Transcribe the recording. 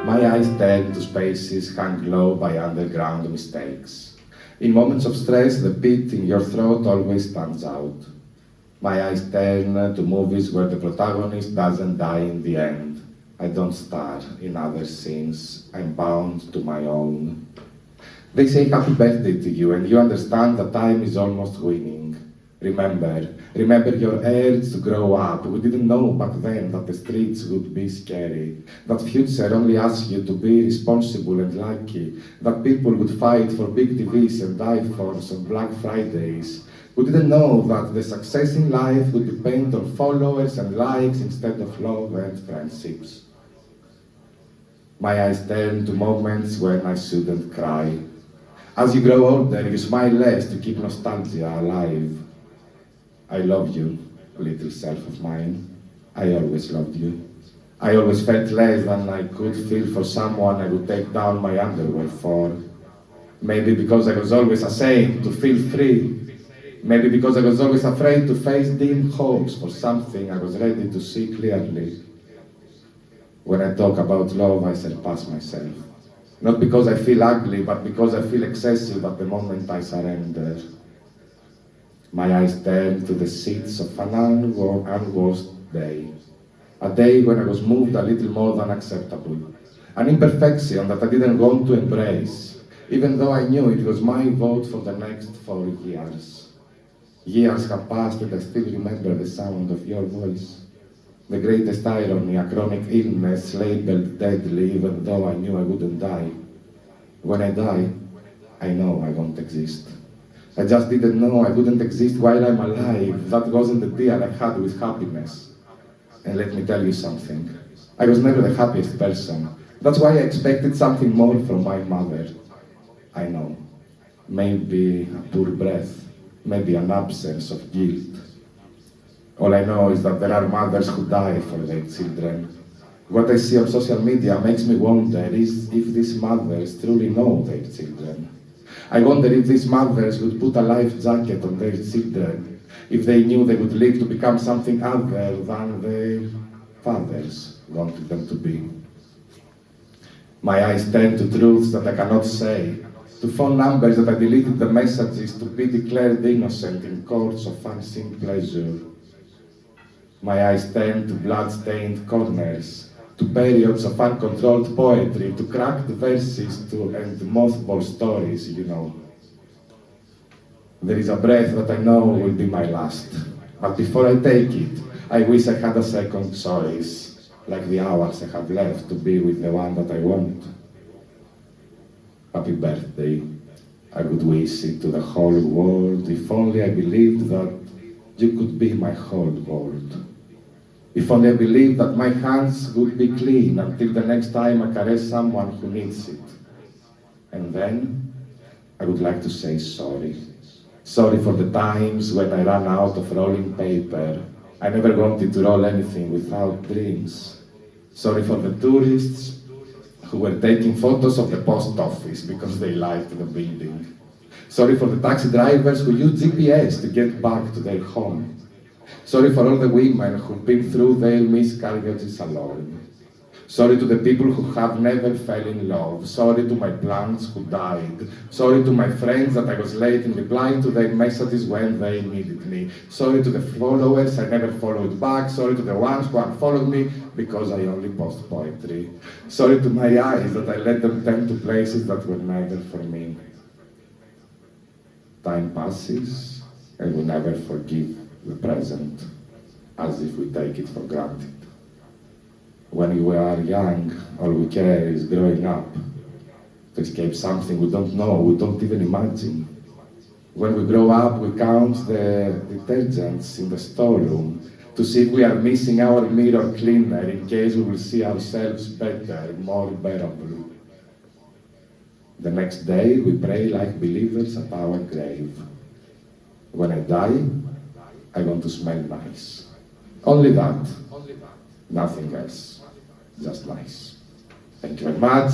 My eyes turn to spaces hung low by underground mistakes. In moments of stress, the pit in your throat always stands out. My eyes turn to movies where the protagonist doesn't die in the end. I don't star in other scenes, I'm bound to my own. They say happy birthday to you and you understand that time is almost winning. Remember your urge to grow up. We didn't know back then that the streets would be scary, that future only asks you to be responsible and lucky, that people would fight for big TVs and iPhones on Black Fridays. We didn't know that the success in life would depend on followers and likes instead of love and friendships. My eyes turn to moments when I shouldn't cry. As you grow older, you smile less to keep nostalgia alive. I love you, little self of mine. I always loved you. I always felt less than I could feel for someone I would take down my underwear for. Maybe because I was always ashamed to feel free. Maybe because I was always afraid to face dim hopes for something I was ready to see clearly. When I talk about love, I surpass myself. Not because I feel ugly, but because I feel excessive at the moment I surrender. My eyes turn to the seeds of an unwashed day. A day when I was moved a little more than acceptable. An imperfection that I didn't want to embrace, even though I knew it was my vote for the next 4 years. Years have passed and I still remember the sound of your voice. The greatest irony, a chronic illness labeled deadly even though I knew I wouldn't die. When I die, I know I won't exist. I just didn't know I wouldn't exist while I'm alive. That wasn't the deal I had with happiness. And let me tell you something. I was never the happiest person. That's why I expected something more from my mother. I know. Maybe a poor breath. Maybe an absence of guilt. All I know is that there are mothers who die for their children. What I see on social media makes me wonder if these mothers truly know their children. I wonder if these mothers would put a life jacket on their children, if they knew they would live to become something other than their fathers wanted them to be. My eyes turn to truths that I cannot say, to phone numbers that I deleted the messages to be declared innocent in courts of unseen pleasure. My eyes turn to blood-stained corners, to periods of uncontrolled poetry, to cracked verses, and mothball stories, you know. There is a breath that I know will be my last. But before I take it, I wish I had a second choice, like the hours I have left to be with the one that I want. Happy birthday. I would wish it to the whole world, if only I believed that you could be my whole world. If only I believed that my hands would be clean until the next time I caress someone who needs it. And then, I would like to say sorry. Sorry for the times when I ran out of rolling paper. I never wanted to roll anything without dreams. Sorry for the tourists who were taking photos of the post office because they liked the building. Sorry for the taxi drivers who used GPS to get back to their home. Sorry for all the women who've been through their miscarriages alone. Sorry to the people who have never fell in love. Sorry to my plants who died. Sorry to my friends that I was late in replying to their messages when they needed me. Sorry to the followers I never followed back. Sorry to the ones who unfollowed me because I only post poetry. Sorry to my eyes that I let them turn to places that were never for me. Time passes and we never forgive the present, as if we take it for granted. When we are young, all we care is growing up, to escape something we don't know, we don't even imagine. When we grow up, we count the detergents in the storeroom to see if we are missing our mirror cleaner in case we will see ourselves better, more bearable. The next day, we pray like believers at our grave. When I die, I want to smell nice. Only that. Nothing else. Just nice. Thank you very much.